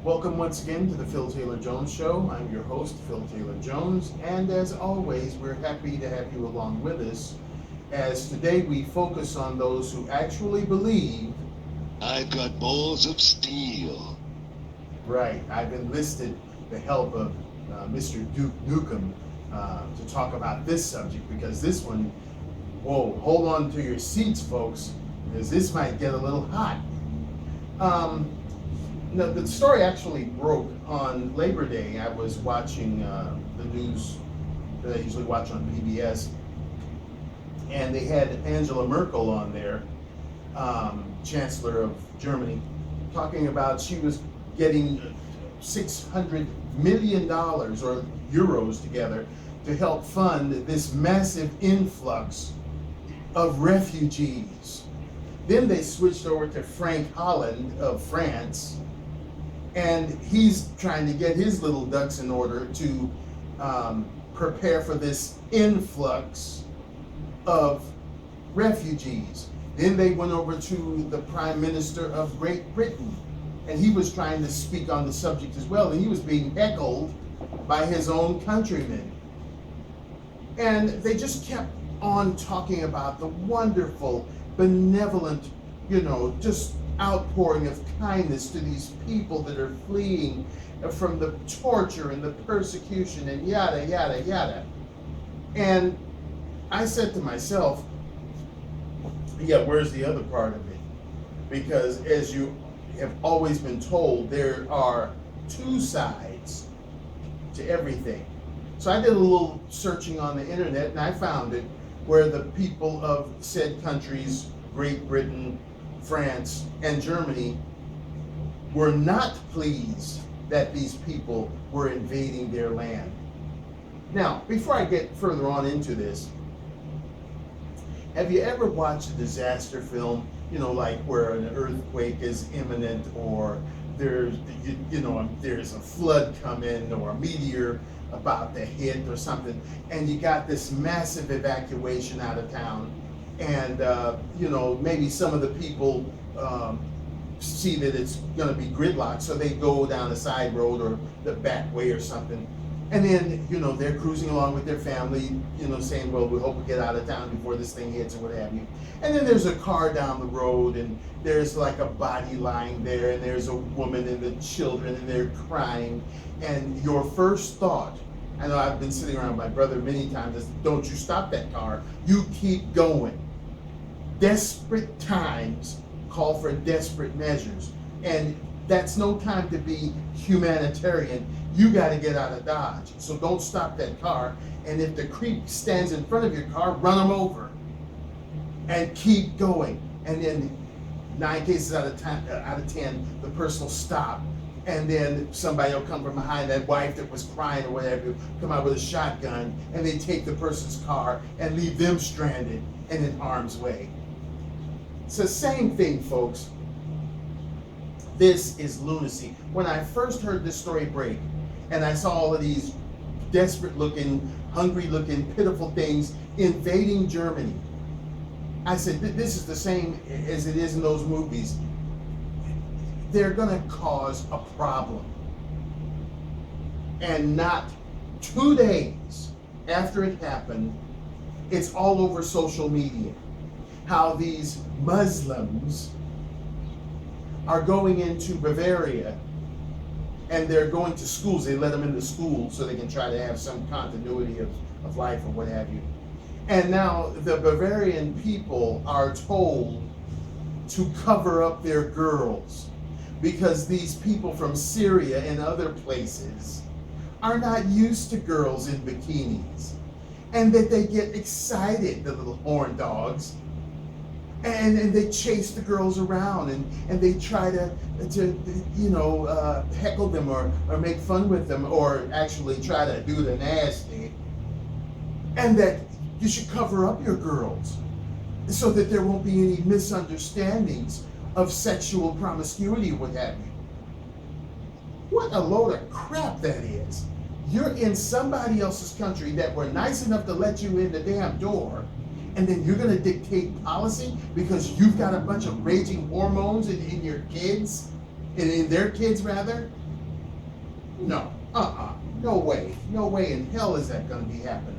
Welcome once again to the Phil Taylor Jones Show. I'm your host, Phil Taylor Jones, and as always, we're happy to have you along with us as today we focus on those who actually believe. I've got balls of steel. Right, I've enlisted the help of Mr. Nukem to talk about this subject because this one, whoa, hold on to your seats, folks, because this might get a little hot. No, the story actually broke on Labor Day. I was watching the news that I usually watch on PBS, and they had Angela Merkel on there, Chancellor of Germany, talking about she was getting $600 million or euros together to help fund this massive influx of refugees. Then they switched over to Frank Holland of France, and he's trying to get his little ducks in order to prepare for this influx of refugees. Then they went over to the Prime Minister of Great Britain, and he was trying to speak on the subject as well, and he was being heckled by his own countrymen. And they just kept on talking about the wonderful, benevolent, just outpouring of kindness to these people that are fleeing from the torture and the persecution and yada, yada, yada. And I said to myself, yeah, where's the other part of it? Because as you have always been told, there are two sides to everything. So I did a little searching on the internet and I found it where the people of said countries, Great Britain, France, and Germany, were not pleased that these people were invading their land. Now, before I get further on into this, have you ever watched a disaster film, like where an earthquake is imminent, or there's a flood coming, or a meteor about to hit or something, and you got this massive evacuation out of town, and maybe some of the people see that it's going to be gridlocked, so they go down a side road or the back way or something, and then they're cruising along with their family, saying, well, we hope we get out of town before this thing hits or what have you. And then there's a car down the road, and there's like a body lying there, and there's a woman and the children, and they're crying, and your first thought, I know I've been sitting around with my brother many times, is don't you stop that car, you keep going. Desperate times call for desperate measures, and that's no time to be humanitarian. You got to get out of Dodge, so don't stop that car, and if the creep stands in front of your car, run them over and keep going. And then 9 cases out of 10, the person will stop, and then somebody will come from behind, that wife that was crying or whatever, come out with a shotgun, and they take the person's car and leave them stranded and in harm's way. It's the same thing, folks. This is lunacy. When I first heard this story break, and I saw all of these desperate looking, hungry looking, pitiful things invading Germany, I said, this is the same as it is in those movies. They're gonna cause a problem. And not 2 days after it happened, it's all over social media. How these Muslims are going into Bavaria, and they're going to schools. They let them into schools so they can try to have some continuity of life or what have you. And now the Bavarian people are told to cover up their girls because these people from Syria and other places are not used to girls in bikinis, and that they get excited, the little horn dogs, and they chase the girls around, and they try to heckle them or make fun with them, or actually try to do the nasty, and that you should cover up your girls so that there won't be any misunderstandings of sexual promiscuity or what have you. What a load of crap that is. You're in somebody else's country that were nice enough to let you in the damn door, and then you're going to dictate policy because you've got a bunch of raging hormones in your kids, in their kids rather? No, no way. No way in hell is that going to be happening.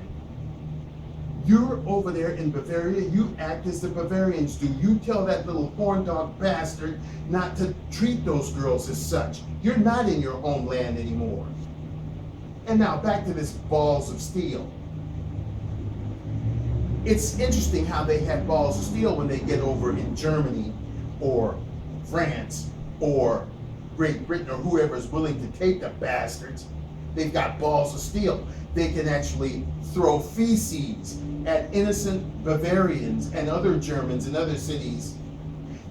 You're over there in Bavaria, you act as the Bavarians do. You tell that little horn dog bastard not to treat those girls as such. You're not in your homeland anymore. And now back to this balls of steel. It's interesting how they have balls of steel when they get over in Germany or France or Great Britain or whoever's willing to take the bastards. They've got balls of steel. They can actually throw feces at innocent Bavarians and other Germans in other cities.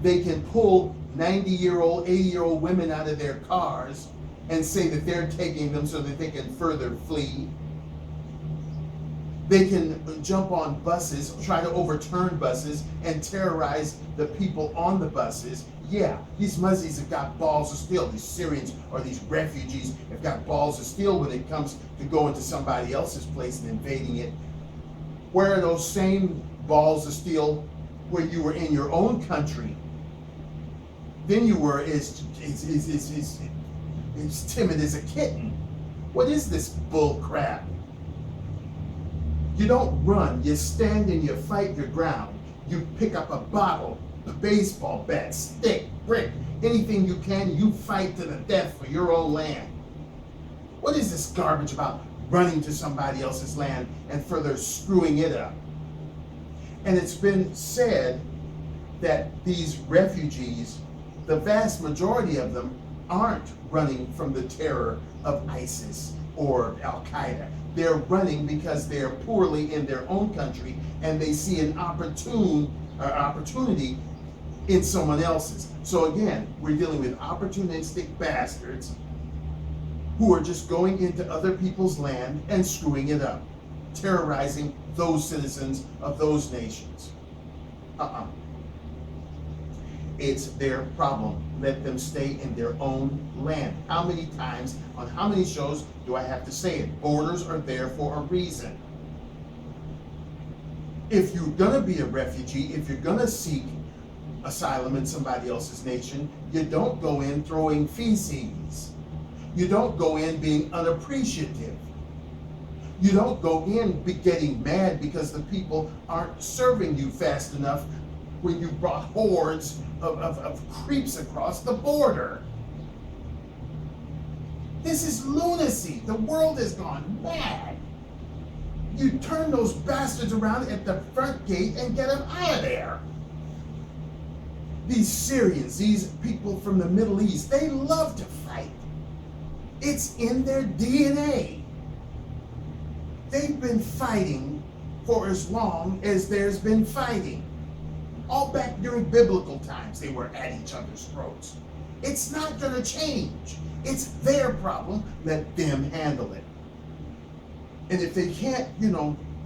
They can pull 90-year-old, 80-year-old women out of their cars and say that they're taking them so that they can further flee. They can jump on buses, try to overturn buses, and terrorize the people on the buses. Yeah, these Muzzies have got balls of steel. These Syrians or these refugees have got balls of steel when it comes to going to somebody else's place and invading it. Where are those same balls of steel when you were in your own country? Then you were as timid as a kitten. What is this bull crap? You don't run, you stand and you fight your ground. You pick up a bottle, a baseball bat, stick, brick, anything you can, you fight to the death for your own land. What is this garbage about running to somebody else's land and further screwing it up? And it's been said that these refugees, the vast majority of them, aren't running from the terror of ISIS or Al-Qaeda. They're running because they're poorly in their own country and they see an opportunity in someone else's. So again, we're dealing with opportunistic bastards who are just going into other people's land and screwing it up, terrorizing those citizens of those nations. It's their problem. Let them stay in their own land. How many times, on how many shows do I have to say it? Borders are there for a reason. If you're gonna be a refugee, if you're gonna seek asylum in somebody else's nation, you don't go in throwing feces. You don't go in being unappreciative. You don't go in getting mad because the people aren't serving you fast enough when you brought hordes of creeps across the border. This is lunacy. The world has gone mad. You turn those bastards around at the front gate and get them out of there. These Syrians, these people from the Middle East, they love to fight. It's in their DNA. They've been fighting for as long as there's been fighting. All back during biblical times, they were at each other's throats. It's not going to change. It's their problem. Let them handle it. And if they can't,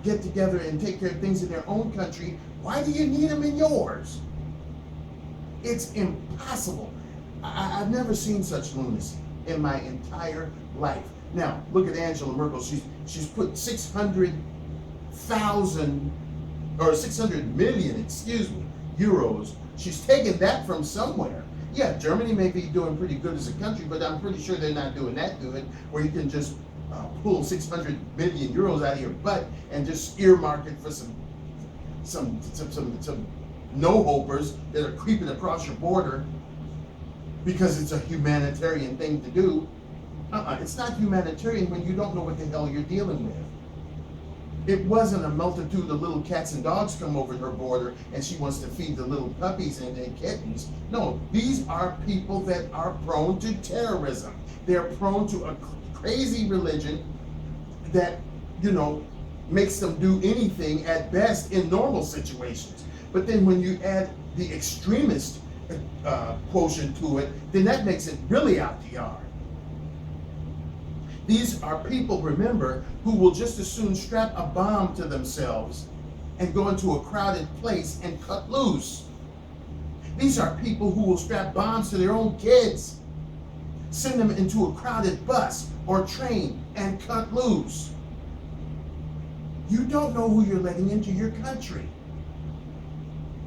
get together and take care of things in their own country, why do you need them in yours? It's impossible. I've never seen such lunacy in my entire life. Now, look at Angela Merkel. She's put 600 million, euros. She's taken that from somewhere. Yeah, Germany may be doing pretty good as a country, but I'm pretty sure they're not doing that good, where you can just pull 600 million euros out of your butt and just earmark it for some no-hopers that are creeping across your border because it's a humanitarian thing to do. It's not humanitarian when you don't know what the hell you're dealing with. It wasn't a multitude of little cats and dogs come over her border and she wants to feed the little puppies and kittens. No, these are people that are prone to terrorism. They're prone to a crazy religion that, makes them do anything at best in normal situations. But then when you add the extremist quotient to it, then that makes it really out the yard. These are people, remember, who will just as soon strap a bomb to themselves and go into a crowded place and cut loose. These are people who will strap bombs to their own kids, send them into a crowded bus or train and cut loose. You don't know who you're letting into your country.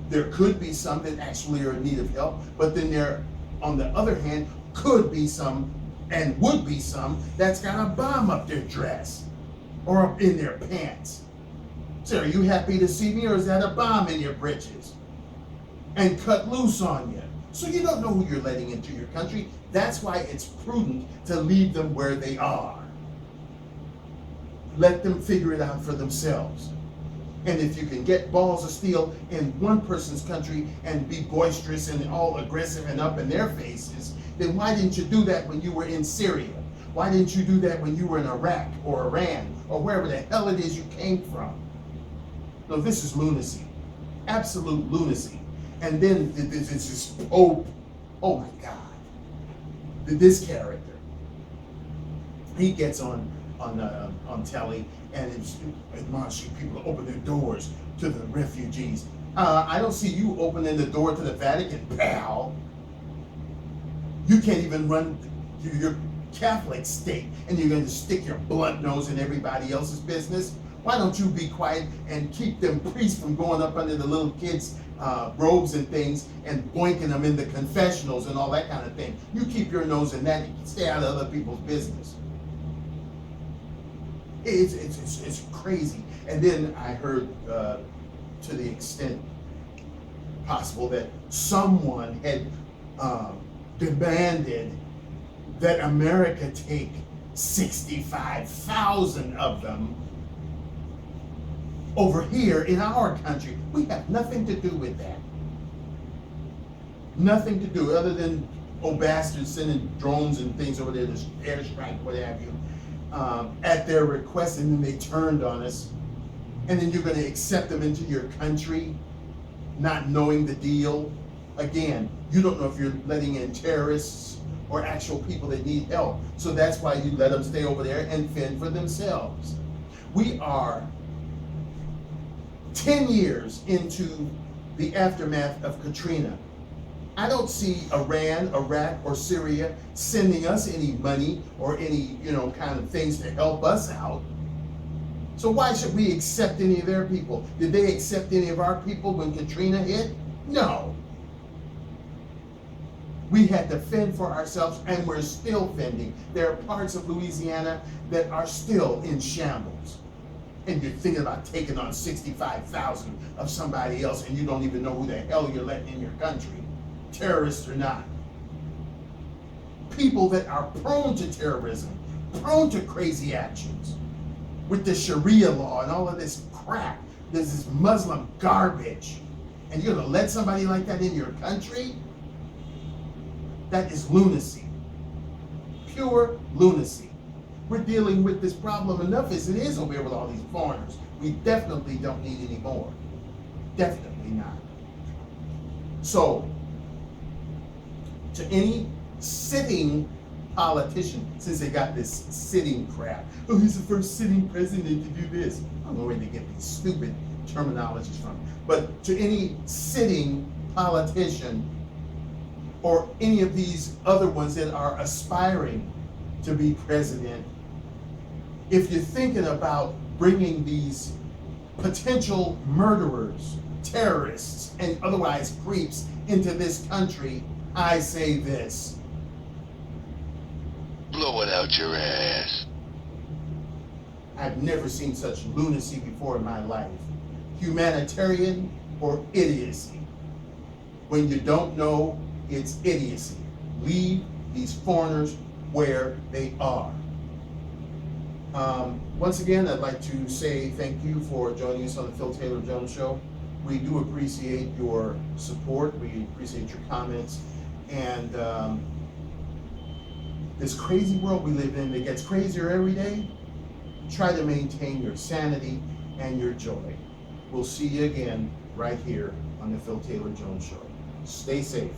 There could be some that actually are in need of help, but then there, on the other hand, could be some and would be some that's got a bomb up their dress or up in their pants. So are you happy to see me, or is that a bomb in your britches and cut loose on you? So you don't know who you're letting into your country. That's why it's prudent to leave them where they are. Let them figure it out for themselves. And if you can get balls of steel in one person's country and be boisterous and all aggressive and up in their faces, then why didn't you do that when you were in Syria? Why didn't you do that when you were in Iraq or Iran or wherever the hell it is you came from? No, this is lunacy. Absolute lunacy. And then there's this Pope. Oh my God. This character. He gets on telly and it's admonishing people to open their doors to the refugees. I don't see you opening the door to the Vatican, pal. You can't even run your Catholic state, and you're going to stick your blunt nose in everybody else's business. Why don't you be quiet and keep them priests from going up under the little kids' robes and things and boinking them in the confessionals and all that kind of thing? You keep your nose in that and stay out of other people's business. It's crazy. And then I heard, to the extent possible, that someone had demanded that America take 65,000 of them over here in our country. We have nothing to do with that. Nothing to do other than bastards sending drones and things over there to airstrike, what have you, at their request, and then they turned on us. And then you're going to accept them into your country, not knowing the deal. Again, you don't know if you're letting in terrorists or actual people that need help. So that's why you let them stay over there and fend for themselves. We are 10 years into the aftermath of Katrina. I don't see Iran, Iraq, or Syria sending us any money or any, kind of things to help us out. So why should we accept any of their people? Did they accept any of our people when Katrina hit? No. We had to fend for ourselves, and we're still fending. There are parts of Louisiana that are still in shambles. And you're thinking about taking on 65,000 of somebody else, and you don't even know who the hell you're letting in your country, terrorists or not. People that are prone to terrorism, prone to crazy actions, with the Sharia law and all of this crap. There's this Muslim garbage. And you're going to let somebody like that in your country? That is lunacy. Pure lunacy. We're dealing with this problem enough as it is over here with all these foreigners. We definitely don't need any more. Definitely not. So, to any sitting politician, since they got this sitting crap. Oh, he's the first sitting president to do this. I don't know where they get these stupid terminologies from. But to any sitting politician or any of these other ones that are aspiring to be president, if you're thinking about bringing these potential murderers, terrorists, and otherwise creeps into this country, I say this: blow it out your ass. I've never seen such lunacy before in my life. Humanitarian or idiocy. When you don't know, it's idiocy. Leave these foreigners where they are. Once again, I'd like to say thank you for joining us on the Phil Taylor Jones Show. We do appreciate your support. We appreciate your comments. And this crazy world we live in that gets crazier every day, try to maintain your sanity and your joy. We'll see you again right here on the Phil Taylor Jones Show. Stay safe.